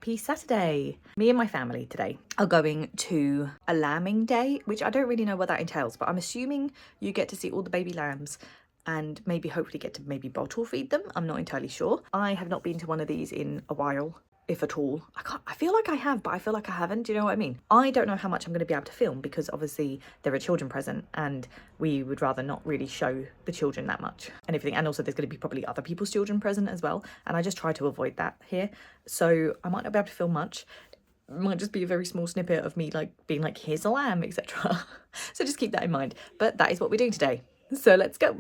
happy Saturday. Me and my family today are going to a lambing day, which I don't really know what that entails, but I'm assuming you get to see all the baby lambs and maybe hopefully get to maybe bottle feed them. I'm not entirely sure. I have not been to one of these in a while, if at all. I feel like I have, but I feel like I haven't. Do you know what I mean? I don't know how much I'm going to be able to film because obviously there are children present and we would rather not really show the children that much and everything. And also there's going to be probably other people's children present as well. And I just try to avoid that here. So I might not be able to film much. It might just be a very small snippet of me like being like, here's a lamb, etc. So just keep that in mind. But that is what we're doing today. So let's go.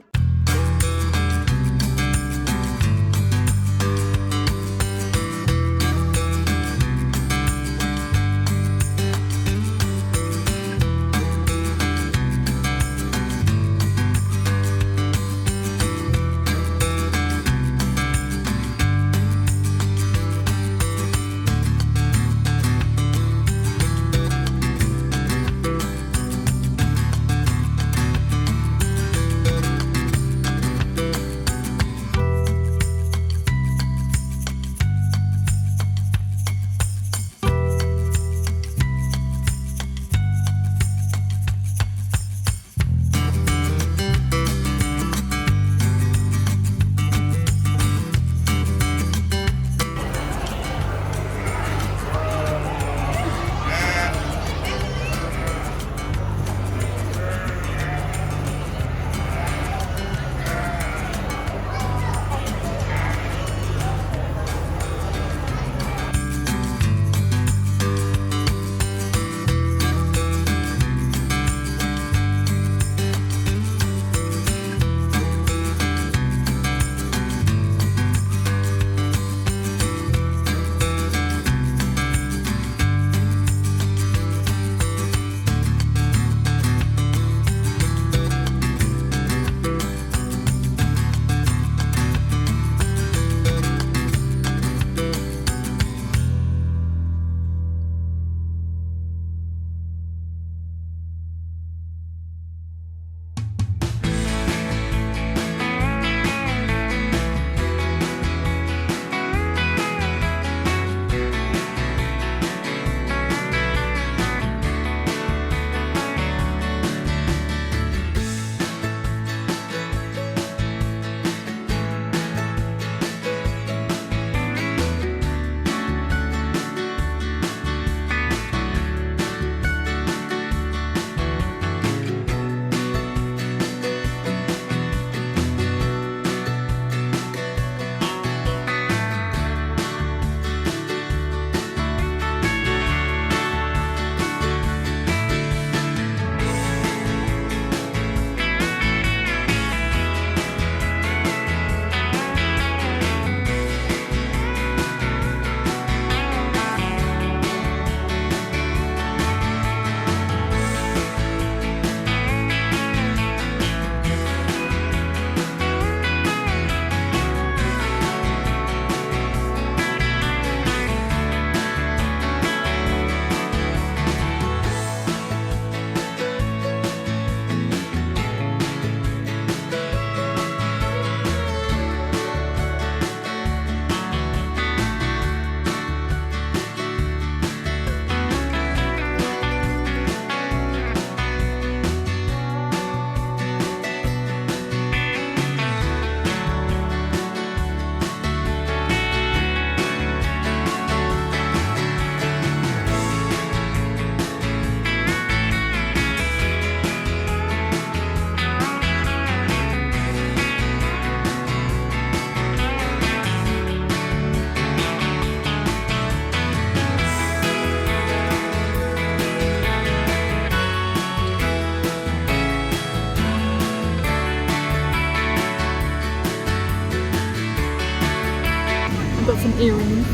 Got some earrings.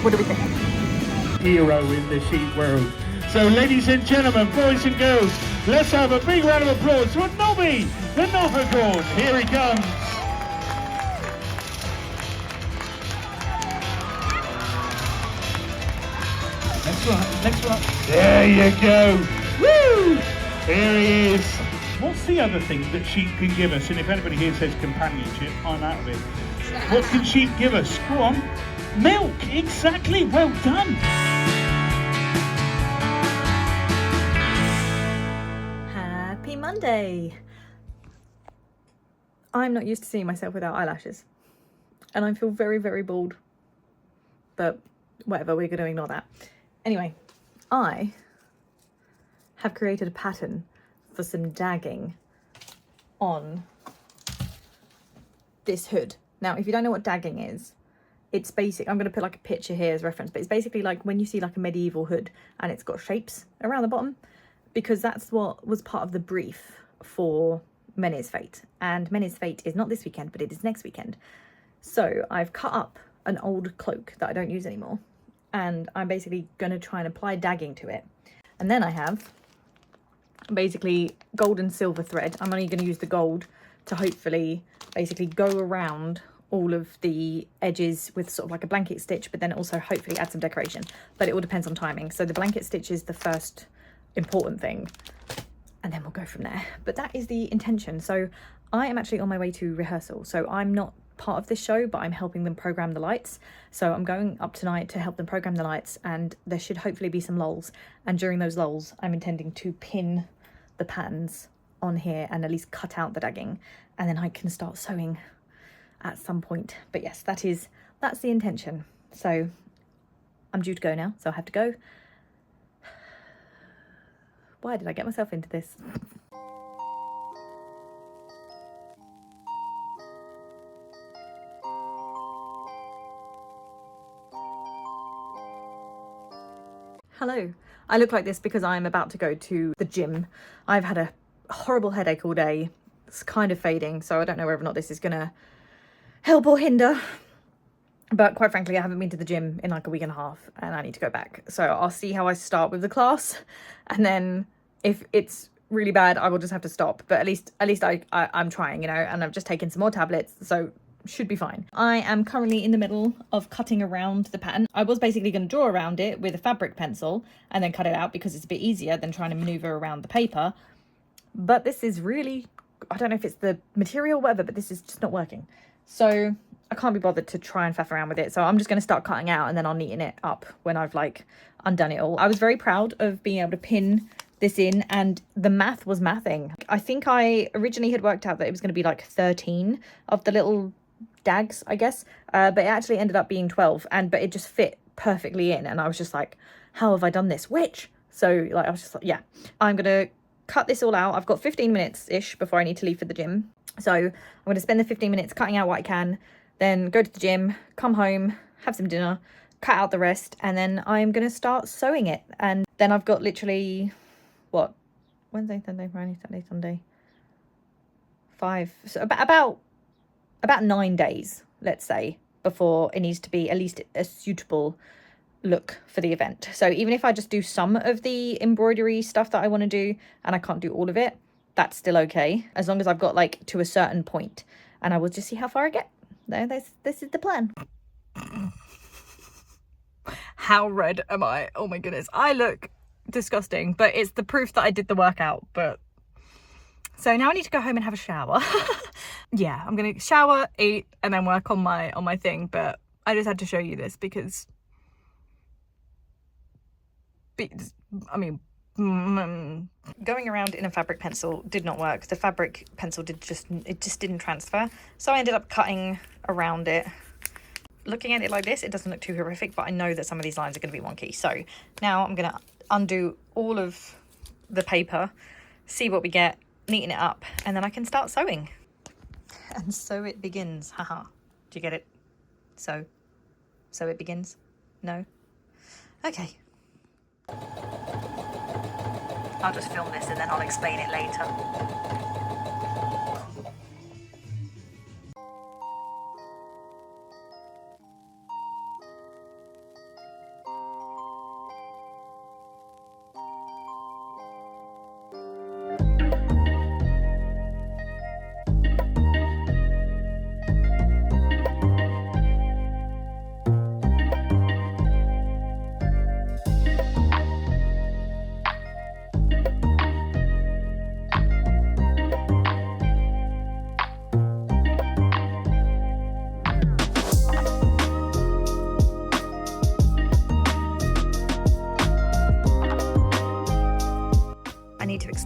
What do we think? Hero in the sheep world. So ladies and gentlemen, boys and girls, let's have a big round of applause for Nobby, the Novicorn. Here he comes. Next one. There you go. Woo! Here he is. What's the other thing that sheep can give us? And if anybody here says companionship, I'm out of it. What can she give us? Go on. Milk, exactly, well done. Happy Monday. I'm not used to seeing myself without eyelashes. And I feel very, very bald. But whatever, we're going to ignore that. Anyway, I have created a pattern for some dagging on this hood. Now, if you don't know what dagging is, it's basic. I'm going to put like a picture here as reference, but it's basically like when you see like a medieval hood and it's got shapes around the bottom, because that's what was part of the brief for Men's Fate. And Men's Fate is not this weekend, but it is next weekend. So I've cut up an old cloak that I don't use anymore, and I'm basically going to try and apply dagging to it. And then I have basically gold and silver thread. I'm only going to use the gold to hopefully basically go around all of the edges with sort of like a blanket stitch, but then also hopefully add some decoration, but it all depends on timing. So the blanket stitch is the first important thing, and then we'll go from there. But that is the intention. So I am actually on my way to rehearsal, so I'm not part of this show, but I'm helping them program the lights. So I'm going up tonight to help them program the lights, and there should hopefully be some lulls, and during those lulls I'm intending to pin the patterns on here and at least cut out the dagging, and then I can start sewing at some point. But yes, that's the intention. So I'm due to go now, so I have to go. Why did I get myself into this? Hello. I look like this because I'm about to go to the gym. I've had a horrible headache all day. It's kind of fading, so I don't know whether or not this is gonna help or hinder. But quite frankly, I haven't been to the gym in like a week and a half, and I need to go back. So I'll see how I start with the class, and then if it's really bad, I will just have to stop. But at least I'm trying, you know, and I've just taken some more tablets, so should be fine. I am currently in the middle of cutting around the pattern. I was basically going to draw around it with a fabric pencil and then cut it out because it's a bit easier than trying to maneuver around the paper. But this is really, I don't know if it's the material or whatever, but this is just not working. So I can't be bothered to try and faff around with it. So I'm just going to start cutting out, and then I'll neaten it up when I've like undone it all. I was very proud of being able to pin this in, and the math was mathing. I think I originally had worked out that it was going to be like 13 of the little dags, I guess, but it actually ended up being 12, but it just fit perfectly in, and I was just like, how have I done this? Which? So like I was just like, yeah, I'm gonna cut this all out. I've got 15 minutes ish before I need to leave for the gym, so I'm gonna spend the 15 minutes cutting out what I can, then go to the gym, come home, have some dinner, cut out the rest, and then I'm gonna start sewing it. And then I've got literally what, Wednesday, Thursday, Friday, Saturday, Sunday, 5, so about 9 days, let's say, before it needs to be at least a suitable look for the event. So even if I just do some of the embroidery stuff that I want to do, and I can't do all of it, that's still okay, as long as I've got like to a certain point, and I will just see how far I get. This is the plan. How red am I? Oh my goodness, I look disgusting, but it's the proof that I did the workout. But so now I need to go home and have a shower. Yeah, I'm gonna shower, eat, and then work on my thing. But I just had to show you this because, I mean, going around in a fabric pencil did not work. The fabric pencil just didn't transfer. So I ended up cutting around it. Looking at it like this, it doesn't look too horrific, but I know that some of these lines are going to be wonky. So now I'm going to undo all of the paper, see what we get, neaten it up, and then I can start sewing. And so it begins. Haha. Do you get it? So it begins? No? Okay. I'll just film this and then I'll explain it later.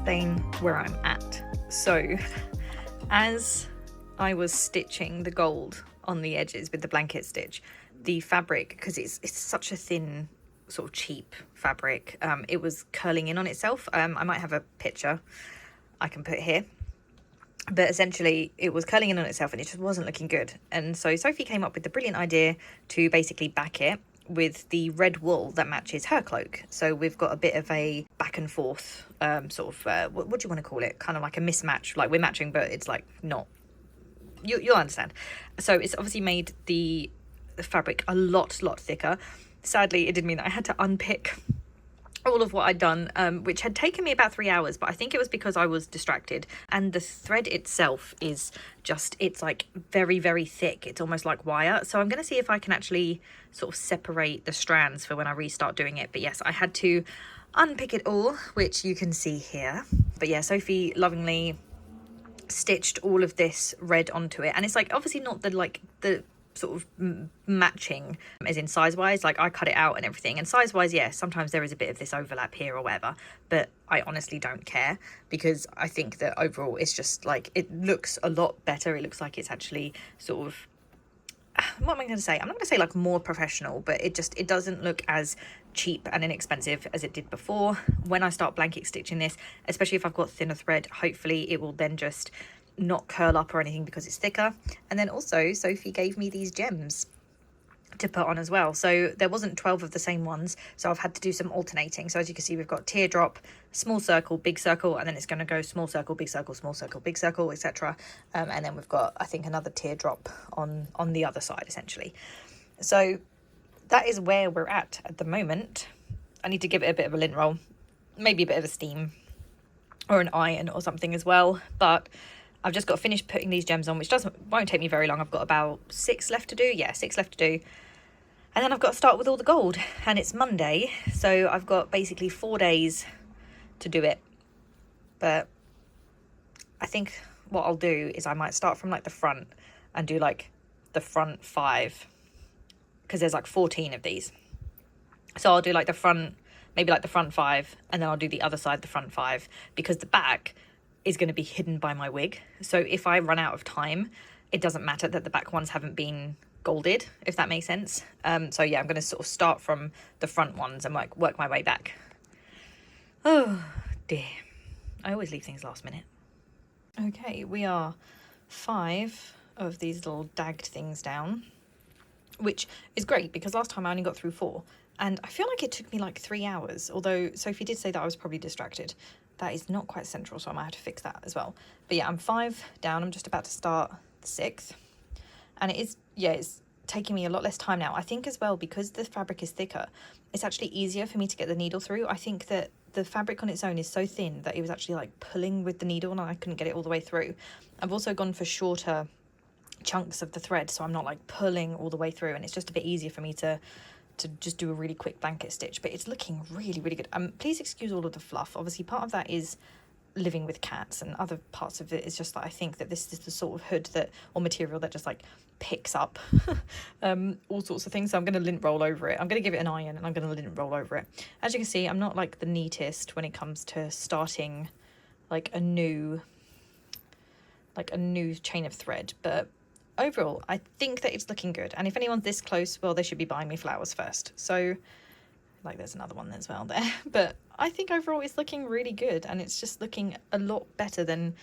explain where I'm at. So as I was stitching the gold on the edges with the blanket stitch, the fabric, because it's such a thin sort of cheap fabric, it was curling in on itself. I might have a picture I can put here, but essentially it was curling in on itself and it just wasn't looking good. And so Sophie came up with the brilliant idea to basically back it with the red wool that matches her cloak. So we've got a bit of a back and forth sort of what do you want to call it, kind of like a mismatch, like we're matching but it's like not, you'll understand. So it's obviously made the fabric a lot thicker. Sadly, it did mean that I had to unpick all of what I'd done, which had taken me about 3 hours, but I think it was because I was distracted. And the thread itself is just, it's like very thick. It's almost like wire. So I'm going to see if I can actually sort of separate the strands for when I restart doing it. But yes, I had to unpick it all, which you can see here. But yeah, Sophie lovingly stitched all of this red onto it, and it's like obviously not the sort of matching as in size wise, like I cut it out and everything, and size wise, yeah, sometimes there is a bit of this overlap here or whatever, but I honestly don't care, because I think that overall it's just like, it looks a lot better. It looks like it's actually sort of, what am I going to say? I'm not going to say like more professional, but it doesn't look as cheap and inexpensive as it did before. When I start blanket stitching this, especially if I've got thinner thread, hopefully it will then just not curl up or anything because it's thicker. And then also Sophie gave me these gems to put on as well, so there wasn't 12 of the same ones, so I've had to do some alternating. So as you can see, we've got teardrop, small circle, big circle, and then it's going to go small circle, big circle, small circle, big circle, etc. And then we've got, I think, another teardrop on the other side essentially. So that is where we're at the moment. I need to give it a bit of a lint roll, maybe a bit of a steam or an iron or something as well, but I've just got to finish putting these gems on, which won't take me very long. I've got about 6 left to do. Yeah, 6 left to do. And then I've got to start with all the gold, and it's Monday, so I've got basically 4 days to do it. But I think what I'll do is I might start from like the front and do like the front 5, because there's like 14 of these. So I'll do like the front, maybe like the front 5, and then I'll do the other side, the front 5, because the back is going to be hidden by my wig. So if I run out of time, it doesn't matter that the back ones haven't been golded, if that makes sense. So yeah, I'm going to sort of start from the front ones and work my way back. Oh dear, I always leave things last minute. Okay, we are 5 of these little dagged things down, which is great because last time I only got through 4, and I feel like it took me like 3 hours, although Sophie did say that I was probably distracted. That is not quite central, so I might have to fix that as well. But yeah, I'm 5 down. I'm just about to start the 6th. And it is, yeah, it's taking me a lot less time now. I think as well, because the fabric is thicker, it's actually easier for me to get the needle through. I think that the fabric on its own is so thin that it was actually like pulling with the needle and I couldn't get it all the way through. I've also gone for shorter chunks of the thread, so I'm not like pulling all the way through, and it's just a bit easier for me to just do a really quick blanket stitch. But it's looking really good. Please excuse all of the fluff. Obviously part of that is living with cats, and other parts of it is just that I think that this is the sort of hood that, or material that just like picks up all sorts of things. So I'm going to lint roll over it. I'm going to give it an iron and I'm going to lint roll over it. As you can see, I'm not like the neatest when it comes to starting like a new chain of thread, but overall I think that it's looking good. And if anyone's this close, well, they should be buying me flowers first. So like there's another one as well there, but I think overall it's looking really good, and it's just looking a lot better than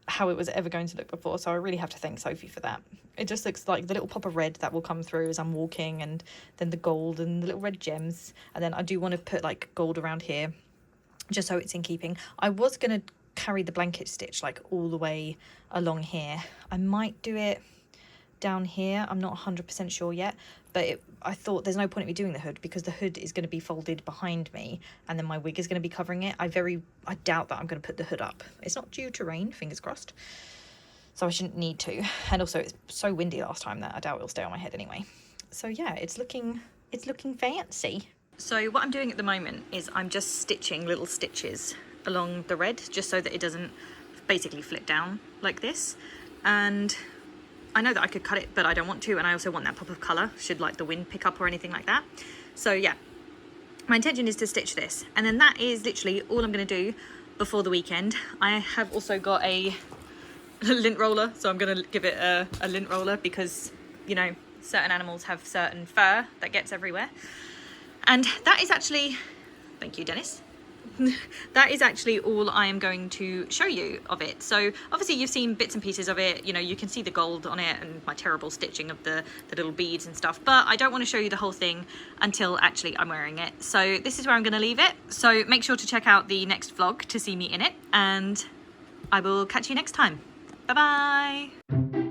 how it was ever going to look before. So I really have to thank Sophie for that. It just looks like the little pop of red that will come through as I'm walking, and then the gold and the little red gems, and then I do want to put like gold around here just so it's in keeping. I was going to carry the blanket stitch like all the way along here. I might do it down here, I'm not 100% sure yet, but I thought there's no point in me doing the hood because the hood is going to be folded behind me and then my wig is going to be covering it. I doubt that I'm going to put the hood up. It's not due to rain, fingers crossed, so I shouldn't need to. And also it's so windy last time that I doubt it'll stay on my head anyway. So yeah, it's looking fancy. So what I'm doing at the moment is I'm just stitching little stitches along the red just so that it doesn't basically flip down like this. And I know that I could cut it, but I don't want to, and I also want that pop of colour should like the wind pick up or anything like that. So yeah, my intention is to stitch this, and then that is literally all I'm going to do. before the weekend. I have also got a lint roller, so I'm gonna give it a lint roller because, you know, certain animals have certain fur that gets everywhere. And that is actually, thank you, Dennis. That is actually all I am going to show you of it. So obviously you've seen bits and pieces of it, you know, you can see the gold on it and my terrible stitching of the little beads and stuff, but I don't want to show you the whole thing until actually I'm wearing it. So this is where I'm going to leave it. So make sure to check out the next vlog to see me in it, and I will catch you next time. Bye bye.